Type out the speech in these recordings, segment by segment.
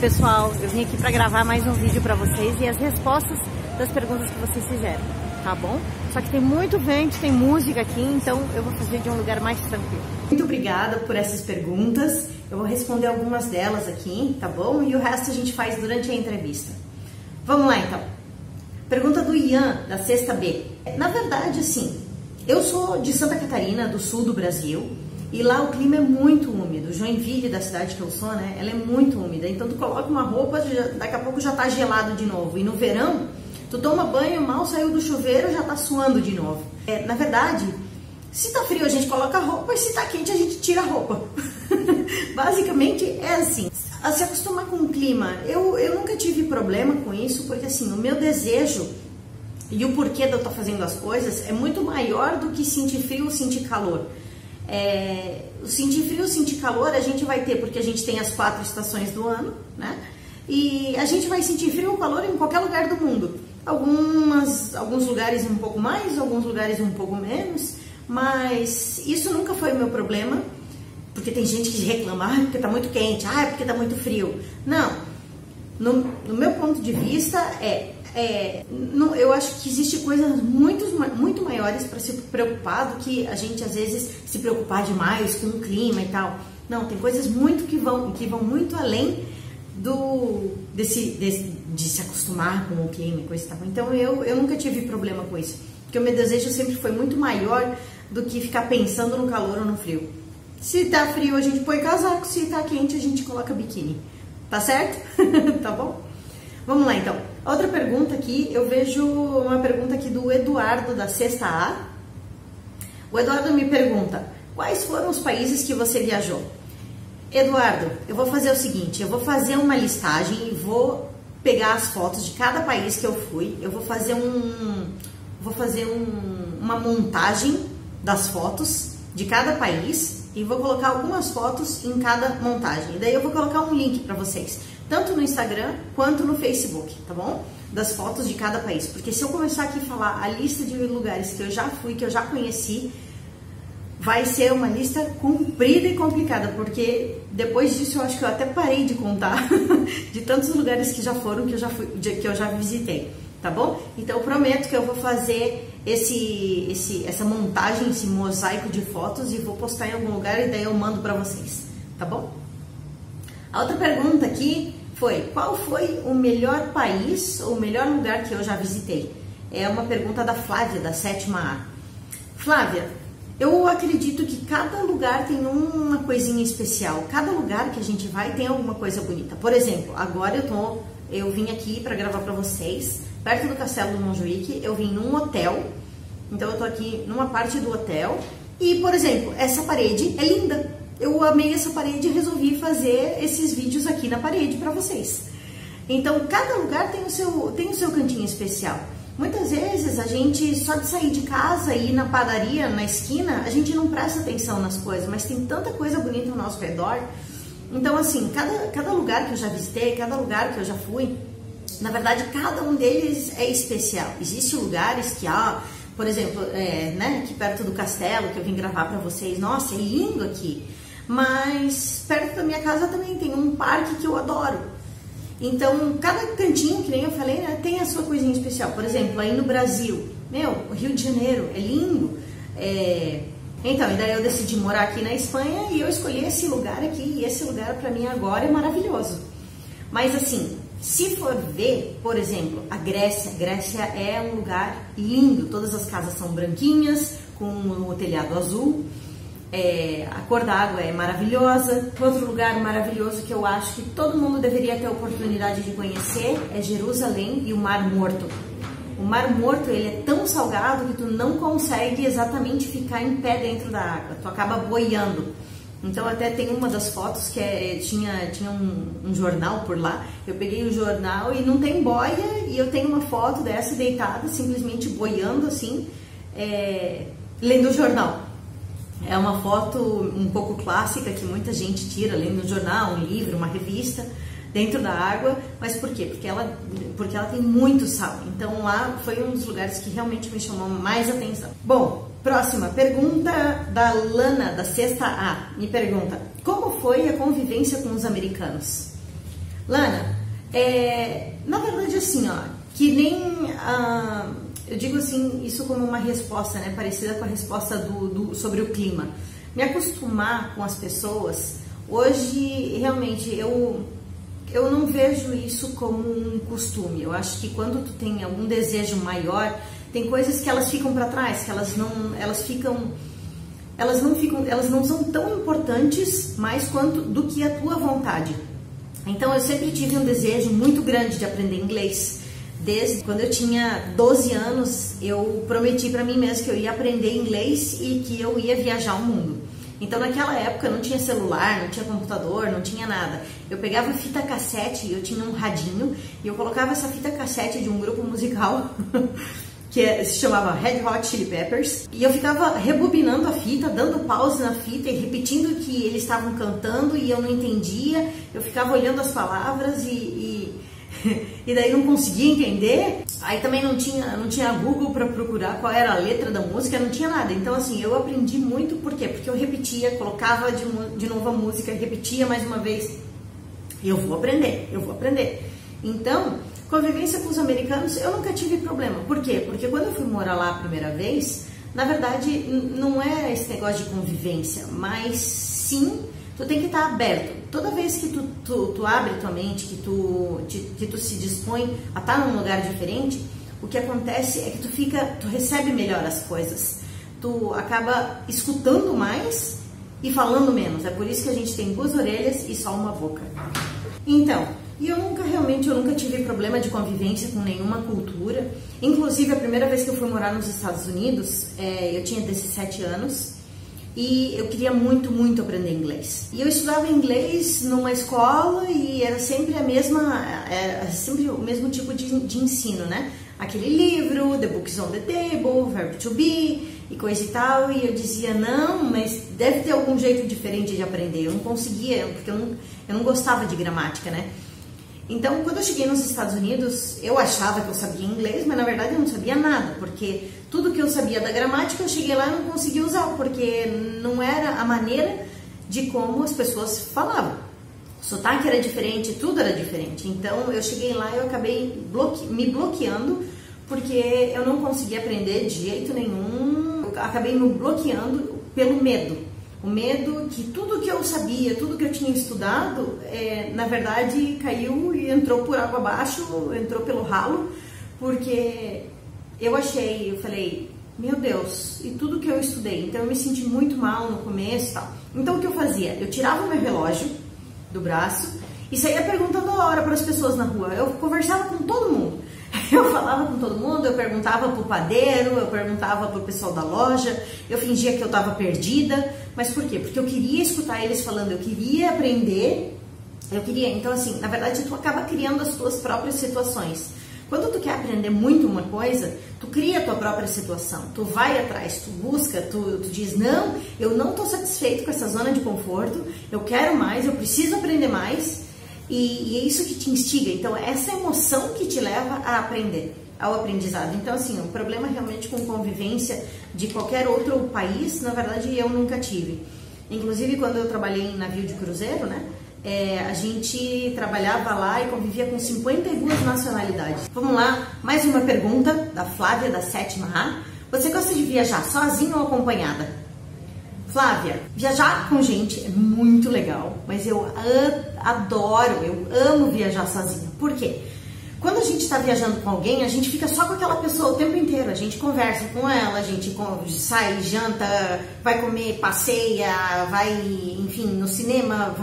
pessoal, eu vim aqui para gravar mais um vídeo para vocês e as respostas das perguntas que vocês fizeram, tá bom? Só que tem muito vento, tem música aqui, então eu vou fazer de um lugar mais tranquilo. Muito obrigada por essas perguntas, eu vou responder algumas delas aqui, tá bom? E o resto a gente faz durante a entrevista. Vamos lá então. Pergunta do Ian, da Sexta B. Na verdade, assim, eu sou de Santa Catarina, do sul do Brasil, e lá o clima é muito úmido. Joinville, da cidade que eu sou, né? Ela é muito úmida. Então tu coloca uma roupa, daqui a pouco já tá gelado de novo. E no verão, tu toma banho, mal saiu do chuveiro, já tá suando de novo. Na verdade, se tá frio a gente coloca a roupa e se tá quente a gente tira a roupa. Basicamente é assim. A se acostumar com o clima, eu nunca tive problema com isso, porque assim, o meu desejo e o porquê de eu estar fazendo as coisas é muito maior do que sentir frio ou sentir calor. O sentir frio ou sentir calor a gente vai ter porque a gente tem as 4 estações do ano, né? E a gente vai sentir frio ou calor em qualquer lugar do mundo. Alguns lugares um pouco mais, alguns lugares um pouco menos, mas isso nunca foi o meu problema, porque tem gente que reclama, porque tá muito quente, porque tá muito frio. Não, no meu ponto de vista eu acho que existe coisas muito maiores para se preocupar do que a gente às vezes se preocupar demais com o clima e tal. Não, tem coisas que vão muito além de se acostumar com o clima e coisa e tal. Então eu nunca tive problema com isso, porque o meu desejo sempre foi muito maior do que ficar pensando no calor ou no frio. Se tá frio a gente põe casaco, se tá quente a gente coloca biquíni, tá certo? Tá bom? Vamos lá então. Outra pergunta aqui, eu vejo uma pergunta aqui do Eduardo, da Sexta A. O Eduardo me pergunta, quais foram os países que você viajou? Eduardo, eu vou fazer o seguinte, eu vou fazer uma listagem e vou pegar as fotos de cada país que eu fui, eu vou fazer uma montagem das fotos de cada país e vou colocar algumas fotos em cada montagem. E daí eu vou colocar um link para vocês, tanto no Instagram quanto no Facebook, tá bom? Das fotos de cada país. Porque se eu começar aqui a falar a lista de lugares que eu já fui, que eu já conheci, vai ser uma lista comprida e complicada, porque depois disso eu acho que eu até parei de contar de tantos lugares que já foram, que eu já visitei, tá bom? Então eu prometo que eu vou fazer essa montagem, esse mosaico de fotos e vou postar em algum lugar e daí eu mando pra vocês, tá bom? A outra pergunta aqui foi, qual foi o melhor país ou o melhor lugar que eu já visitei? É uma pergunta da Flávia, da 7ª A. Flávia, eu acredito que cada lugar tem uma coisinha especial. Cada lugar que a gente vai tem alguma coisa bonita. Por exemplo, agora eu vim aqui para gravar para vocês, perto do Castelo do Montjuic. Eu vim num hotel, então eu tô aqui numa parte do hotel. E, por exemplo, essa parede é linda. Eu amei essa parede e resolvi fazer esses vídeos aqui na parede para vocês. Então, cada lugar tem o seu cantinho especial. Muitas vezes a gente, só de sair de casa e ir na padaria, na esquina, a gente não presta atenção nas coisas, mas tem tanta coisa bonita ao nosso redor. Então, assim, cada lugar que eu já visitei, cada lugar que eu já fui, na verdade, cada um deles é especial. Existem lugares que, por exemplo, aqui perto do castelo, que eu vim gravar para vocês, nossa, é lindo aqui. Mas perto da minha casa também tem um parque que eu adoro. Então, cada cantinho, que nem eu falei, né, tem a sua coisinha especial. Por exemplo, aí no Brasil, o Rio de Janeiro é lindo. Então, e daí eu decidi morar aqui na Espanha e eu escolhi esse lugar aqui. E esse lugar pra mim agora é maravilhoso. Mas assim, se for ver, por exemplo, a Grécia é um lugar lindo. Todas as casas são branquinhas, com o telhado azul. A cor da água é maravilhosa. Outro lugar maravilhoso que eu acho que todo mundo deveria ter a oportunidade de conhecer é Jerusalém e o Mar Morto. O Mar Morto, ele é tão salgado que tu não consegue exatamente ficar em pé dentro da água, tu acaba boiando. Então até tem uma das fotos que tinha um jornal por lá, eu peguei o jornal e não tem boia e eu tenho uma foto dessa deitada, simplesmente boiando assim, lendo o jornal. É uma foto um pouco clássica que muita gente tira, lendo um jornal, um livro, uma revista, dentro da água. Mas por quê? Porque ela tem muito sal. Então lá foi um dos lugares que realmente me chamou mais atenção. Bom, próxima pergunta da Lana, da 6ª A. Me pergunta, como foi a convivência com os americanos? Lana, na verdade assim, ó, que nem, eu digo assim, isso como uma resposta, né, parecida com a resposta sobre o clima. Me acostumar com as pessoas, hoje realmente eu não vejo isso como um costume. Eu acho que quando tu tem algum desejo maior, tem coisas que elas ficam para trás, que elas não são tão importantes mais quanto do que a tua vontade. Então eu sempre tive um desejo muito grande de aprender inglês. Desde quando eu tinha 12 anos, eu prometi para mim mesma que eu ia aprender inglês e que eu ia viajar o mundo. Então naquela época não tinha celular, não tinha computador, não tinha nada. Eu pegava fita cassete, eu tinha um radinho e eu colocava essa fita cassete de um grupo musical que se chamava Red Hot Chili Peppers, e eu ficava rebobinando a fita, dando pause na fita e repetindo o que eles estavam cantando e eu não entendia. Eu ficava olhando as palavras e daí não conseguia entender. Aí também não tinha Google para procurar qual era a letra da música, não tinha nada. Então assim, eu aprendi muito, por quê? Porque eu repetia, colocava de novo a música, repetia mais uma vez. Eu vou aprender. Então, convivência com os americanos, eu nunca tive problema. Por quê? Porque quando eu fui morar lá a primeira vez, na verdade, não era esse negócio de convivência, mas sim, tu tem que estar aberto. Toda vez que tu abre tua mente, que tu se dispõe a estar num lugar diferente, o que acontece é que tu recebe melhor as coisas. Tu acaba escutando mais e falando menos. É por isso que a gente tem 2 orelhas e só uma boca. Então, eu nunca tive problema de convivência com nenhuma cultura. Inclusive, a primeira vez que eu fui morar nos Estados Unidos, eu tinha 17 anos e eu queria muito, muito aprender inglês. E eu estudava inglês numa escola e era sempre sempre o mesmo tipo de ensino, né? Aquele livro, The Books on the Table, Verb to Be e coisa e tal. E eu dizia, não, mas deve ter algum jeito diferente de aprender. Eu não conseguia, porque eu não gostava de gramática, né? Então, quando eu cheguei nos Estados Unidos, eu achava que eu sabia inglês, mas na verdade eu não sabia nada, porque tudo que eu sabia da gramática, eu cheguei lá e não conseguia usar, porque não era a maneira de como as pessoas falavam. O sotaque era diferente, tudo era diferente. Então, eu cheguei lá e eu acabei me bloqueando, porque eu não conseguia aprender de jeito nenhum. Eu acabei me bloqueando pelo medo. O medo que tudo que eu sabia, tudo que eu tinha estudado, na verdade caiu e entrou por água abaixo, entrou pelo ralo, porque eu falei, meu Deus, e tudo que eu estudei? Então eu me senti muito mal no começo e tal. Então o que eu fazia? Eu tirava o meu relógio do braço e saía perguntando a hora para as pessoas na rua. Eu conversava com todo mundo. Eu falava com todo mundo, eu perguntava pro padeiro, eu perguntava pro pessoal da loja, eu fingia que eu estava perdida. Mas por quê? Porque eu queria escutar eles falando, eu queria aprender, Então assim, na verdade tu acaba criando as tuas próprias situações. Quando tu quer aprender muito uma coisa, tu cria a tua própria situação, tu vai atrás, tu busca, tu diz, não, eu não estou satisfeito com essa zona de conforto, eu quero mais, eu preciso aprender mais. E é isso que te instiga. Então, essa emoção que te leva a aprender, ao aprendizado. Então, assim, o problema realmente com convivência de qualquer outro país, na verdade, eu nunca tive. Inclusive, quando eu trabalhei em navio de cruzeiro, né, a gente trabalhava lá e convivia com 52 nacionalidades. Vamos lá, mais uma pergunta da Flávia, da 7ª A. Você gosta de viajar sozinha ou acompanhada? Flávia, viajar com gente é muito legal, mas eu amo viajar sozinha. Por quê? Quando a gente está viajando com alguém, a gente fica só com aquela pessoa o tempo inteiro. A gente conversa com ela, a gente sai, janta, vai comer, passeia, vai, enfim, no cinema,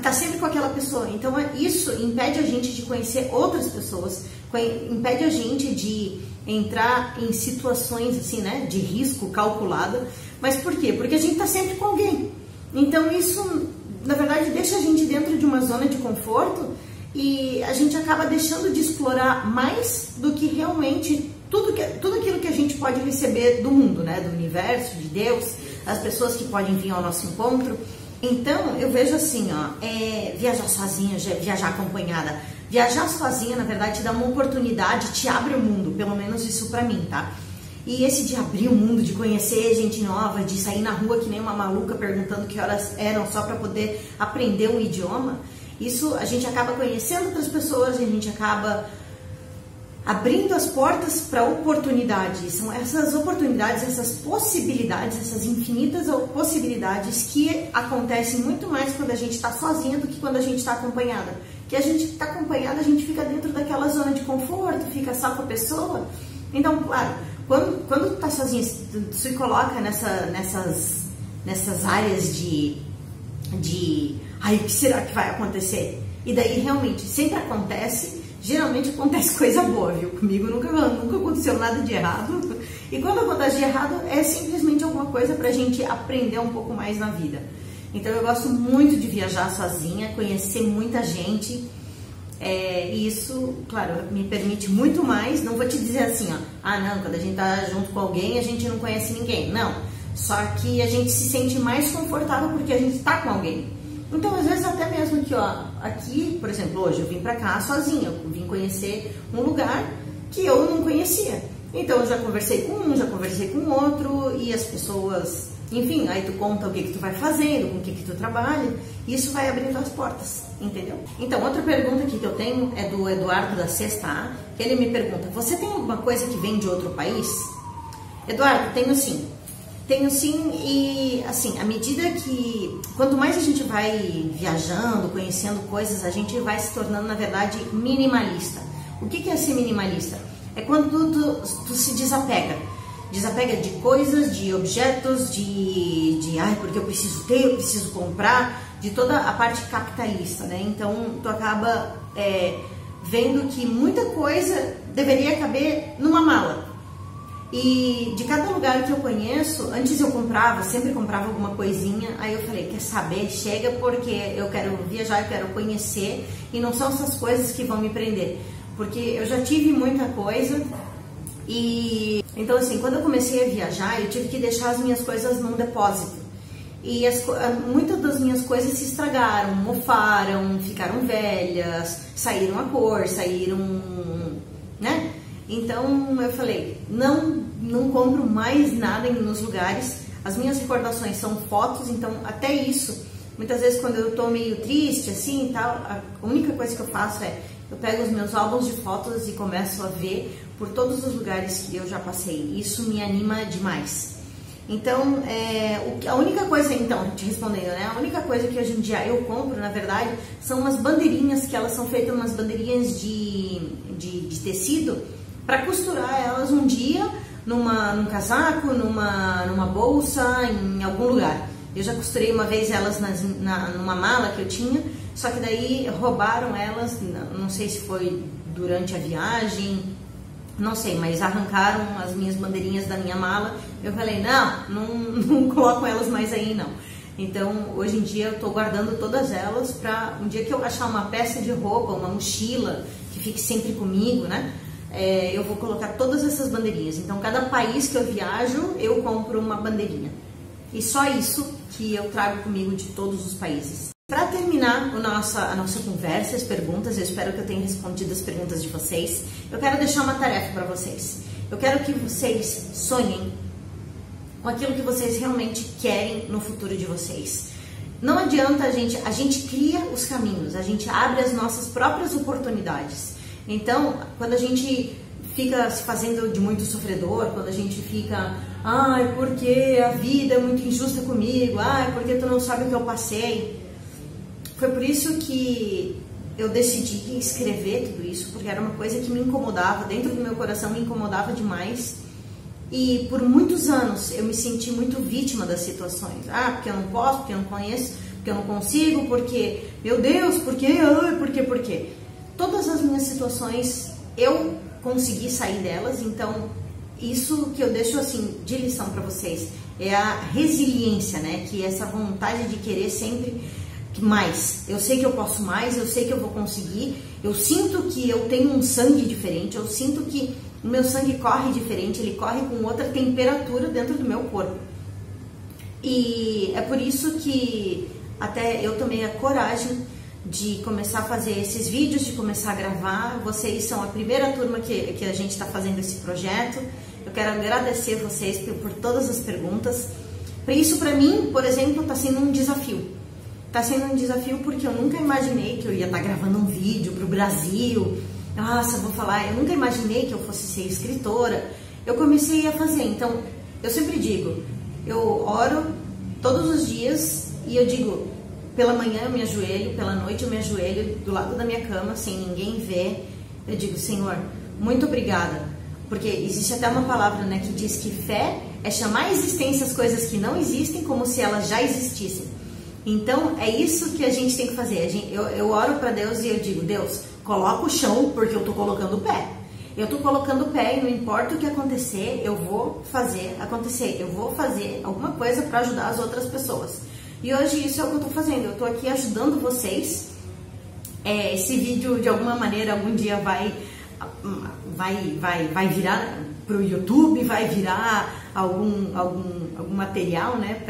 tá sempre com aquela pessoa. Então isso impede a gente de conhecer outras pessoas, impede a gente de entrar em situações assim, né, de risco calculado. Mas por quê? Porque a gente está sempre com alguém. Então isso, na verdade, deixa a gente dentro de uma zona de conforto e a gente acaba deixando de explorar mais do que realmente tudo aquilo que a gente pode receber do mundo, né? Do universo, de Deus, as pessoas que podem vir ao nosso encontro. Então, eu vejo assim, viajar sozinha, viajar acompanhada. Viajar sozinha, na verdade, te dá uma oportunidade, te abre o mundo, pelo menos isso pra mim, tá? E esse de abrir o mundo, de conhecer gente nova, de sair na rua que nem uma maluca perguntando que horas eram só para poder aprender um idioma, Isso a gente acaba conhecendo outras pessoas, a gente acaba abrindo as portas para oportunidades. São essas oportunidades, essas possibilidades, essas infinitas possibilidades que acontecem muito mais quando a gente está sozinha do que quando a gente está acompanhada. Que a gente está acompanhada, a gente fica dentro daquela zona de conforto, fica só com a pessoa. Então, claro, quando tu está sozinha, tu se coloca nessas áreas de ai, o que será que vai acontecer? E daí realmente sempre acontece. Geralmente acontece coisa boa, viu? Comigo nunca aconteceu nada de errado. E quando acontece de errado, é simplesmente alguma coisa pra gente aprender um pouco mais na vida. Então eu gosto muito de viajar sozinha, conhecer muita gente. E isso, claro, me permite muito mais. Não vou te dizer assim, ó, ah não, quando a gente tá junto com alguém, a gente não conhece ninguém. Não, só que a gente se sente mais confortável porque a gente tá com alguém. Então, às vezes, até mesmo que, ó, aqui, por exemplo, hoje eu vim pra cá sozinha, eu vim conhecer um lugar que eu não conhecia. Então, eu já conversei com um, já conversei com outro, e as pessoas, enfim, aí tu conta o que tu vai fazendo, com o que tu trabalha, e isso vai abrindo as portas, entendeu? Então, outra pergunta aqui que eu tenho é do Eduardo da Sexta A, que ele me pergunta, você tem alguma coisa que vem de outro país? Eduardo, tenho sim. Tenho sim, e assim, à medida que, quanto mais a gente vai viajando, conhecendo coisas, a gente vai se tornando, na verdade, minimalista. O que é ser minimalista? É quando tu se desapega de coisas, de objetos, ai, porque eu preciso ter, eu preciso comprar, de toda a parte capitalista, né? Então, tu acaba vendo que muita coisa deveria caber numa mala. E de cada lugar que eu conheço, antes eu sempre comprava alguma coisinha, aí eu falei, quer saber, chega, porque eu quero viajar, eu quero conhecer, e não são essas coisas que vão me prender, porque eu já tive muita coisa, e então assim, quando eu comecei a viajar, eu tive que deixar as minhas coisas num depósito, e muitas das minhas coisas se estragaram, mofaram, ficaram velhas, saíram a cor, né? Então eu falei, não compro mais nada nos lugares, as minhas recordações são fotos, então até isso, muitas vezes quando eu tô meio triste assim e tal, a única coisa que eu faço eu pego os meus álbuns de fotos e começo a ver por todos os lugares que eu já passei, isso me anima demais. Então, a única coisa, então, te respondendo, né, a única coisa que hoje em dia eu compro, na verdade, são umas bandeirinhas, que elas são feitas umas bandeirinhas de tecido, para costurar elas um dia num casaco, numa bolsa, em algum lugar. Eu já costurei uma vez elas numa mala que eu tinha, só que daí roubaram elas, não sei se foi durante a viagem, não sei, mas arrancaram as minhas bandeirinhas da minha mala. Eu falei, não coloco elas mais aí não. Então, hoje em dia eu estou guardando todas elas para um dia que eu achar uma peça de roupa, uma mochila, que fique sempre comigo, né? Eu vou colocar todas essas bandeirinhas. Então, cada país que eu viajo, eu compro uma bandeirinha. E só isso que eu trago comigo de todos os países. Para terminar a nossa conversa, as perguntas, eu espero que eu tenha respondido as perguntas de vocês. Eu quero deixar uma tarefa para vocês. Eu quero que vocês sonhem com aquilo que vocês realmente querem no futuro de vocês. Não adianta a gente cria os caminhos, a gente abre as nossas próprias oportunidades. Então, quando a gente fica se fazendo de muito sofredor, quando a gente fica, ai, porque a vida é muito injusta comigo, ai, porque tu não sabe o que eu passei. Foi por isso que eu decidi escrever tudo isso, porque era uma coisa que me incomodava, dentro do meu coração me incomodava demais. E por muitos anos eu me senti muito vítima das situações. Ah, porque eu não posso, porque eu não conheço, porque eu não consigo, porque, meu Deus, por quê? Ai, por quê? Todas as minhas situações eu consegui sair delas, então isso que eu deixo assim de lição para vocês é a resiliência, né? Que é essa vontade de querer sempre mais. Eu sei que eu posso mais, eu sei que eu vou conseguir, eu sinto que eu tenho um sangue diferente, eu sinto que o meu sangue corre diferente, ele corre com outra temperatura dentro do meu corpo. E é por isso que até eu tomei a coragem de começar a fazer esses vídeos, de começar a gravar. Vocês são a primeira turma que a gente está fazendo esse projeto. Eu quero agradecer vocês por todas as perguntas. Isso para mim, por exemplo, está sendo um desafio. tá sendo um desafio porque eu nunca imaginei que eu ia estar gravando um vídeo pro Brasil. Nossa, vou falar, eu nunca imaginei que eu fosse ser escritora. Eu comecei a fazer, então eu sempre digo, eu oro todos os dias e eu digo, pela manhã eu me ajoelho, pela noite eu me ajoelho do lado da minha cama, sem ninguém ver. Eu digo, Senhor, muito obrigada. Porque existe até uma palavra, né, que diz que fé é chamar à existência as coisas que não existem como se elas já existissem. Então, é isso que a gente tem que fazer. Eu oro para Deus e eu digo, Deus, coloca o chão porque eu tô colocando o pé. Eu tô colocando o pé e não importa o que acontecer, eu vou fazer acontecer. Eu vou fazer alguma coisa para ajudar as outras pessoas. E hoje isso é o que eu tô fazendo. Eu tô aqui ajudando vocês. Esse vídeo, de alguma maneira, algum dia vai virar pro YouTube, vai virar algum material, né,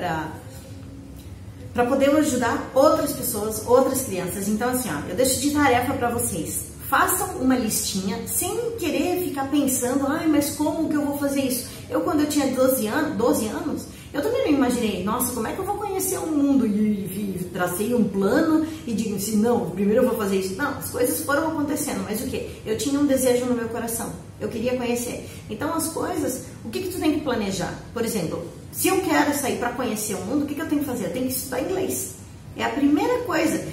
para poder ajudar outras pessoas, outras crianças. Então, assim, ó, eu deixo de tarefa para vocês. Façam uma listinha, sem querer ficar pensando, ai, mas como que eu vou fazer isso? Eu, quando eu tinha 12 anos, eu também não imaginei, nossa, como é que eu vou conhecer o mundo? E tracei um plano e digo assim, não, primeiro eu vou fazer isso. Não, as coisas foram acontecendo, mas o quê? Eu tinha um desejo no meu coração, eu queria conhecer. Então, as coisas, o que tu tem que planejar? Por exemplo, se eu quero sair para conhecer o mundo, o que eu tenho que fazer? Eu tenho que estudar inglês. É a primeira coisa.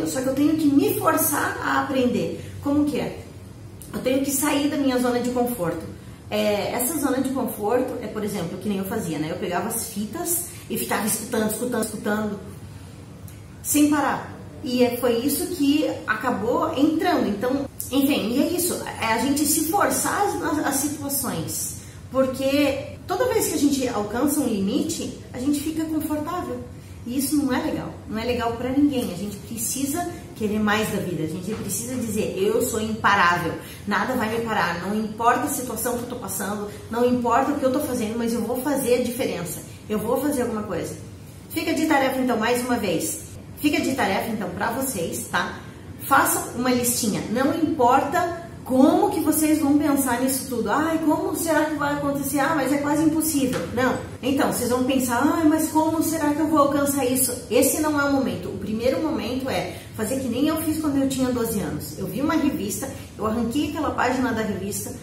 Só que eu tenho que me forçar a aprender. Como que é? Eu tenho que sair da minha zona de conforto. Essa zona de conforto é, por exemplo, que nem eu fazia, né? Eu pegava as fitas e ficava escutando, sem parar. E foi isso que acabou entrando. Então, enfim, e é isso. É a gente se forçar às situações. Porque toda vez que a gente alcança um limite, a gente fica confortável. E isso não é legal. Não é legal para ninguém. A gente precisa querer mais da vida. A gente precisa dizer, eu sou imparável. Nada vai me parar. Não importa a situação que eu tô passando, não importa o que eu tô fazendo, mas eu vou fazer a diferença. Eu vou fazer alguma coisa. Fica de tarefa, então, mais uma vez. Fica de tarefa, então, para vocês, tá? Façam uma listinha. Não importa como que vocês vão pensar nisso tudo. Ai, como será que vai acontecer? Ah, mas é quase impossível. Não. Então, vocês vão pensar, ai, mas como será que eu vou alcançar isso? Esse não é o momento. O primeiro momento é fazer que nem eu fiz quando eu tinha 12 anos. Eu vi uma revista, eu arranquei aquela página da revista,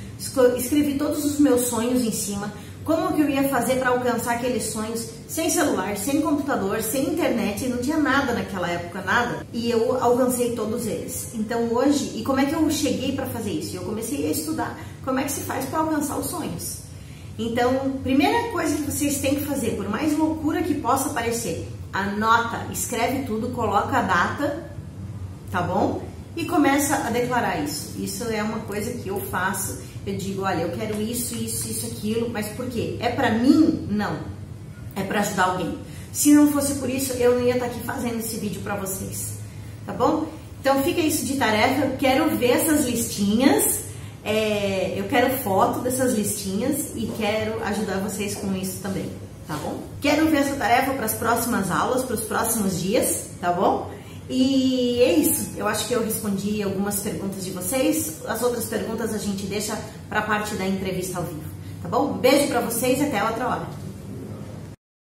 escrevi todos os meus sonhos em cima, como que eu ia fazer para alcançar aqueles sonhos sem celular, sem computador, sem internet, não tinha nada naquela época, nada. E eu alcancei todos eles. Então hoje, e como é que eu cheguei para fazer isso? Eu comecei a estudar como é que se faz para alcançar os sonhos. Então, primeira coisa que vocês têm que fazer, por mais loucura que possa parecer, anota, escreve tudo, coloca a data, tá bom? E começa a declarar isso. Isso é uma coisa que eu faço. Eu digo, olha, eu quero isso, aquilo, mas por quê? É pra mim? Não. É pra ajudar alguém. Se não fosse por isso, eu não ia estar aqui fazendo esse vídeo pra vocês. Tá bom? Então fica isso de tarefa. Eu quero ver essas listinhas. Eu quero foto dessas listinhas e quero ajudar vocês com isso também. Tá bom? Quero ver essa tarefa para as próximas aulas, para os próximos dias. Tá bom? E é isso, eu acho que eu respondi algumas perguntas de vocês, as outras perguntas a gente deixa para a parte da entrevista ao vivo, tá bom? Um beijo para vocês e até outra hora.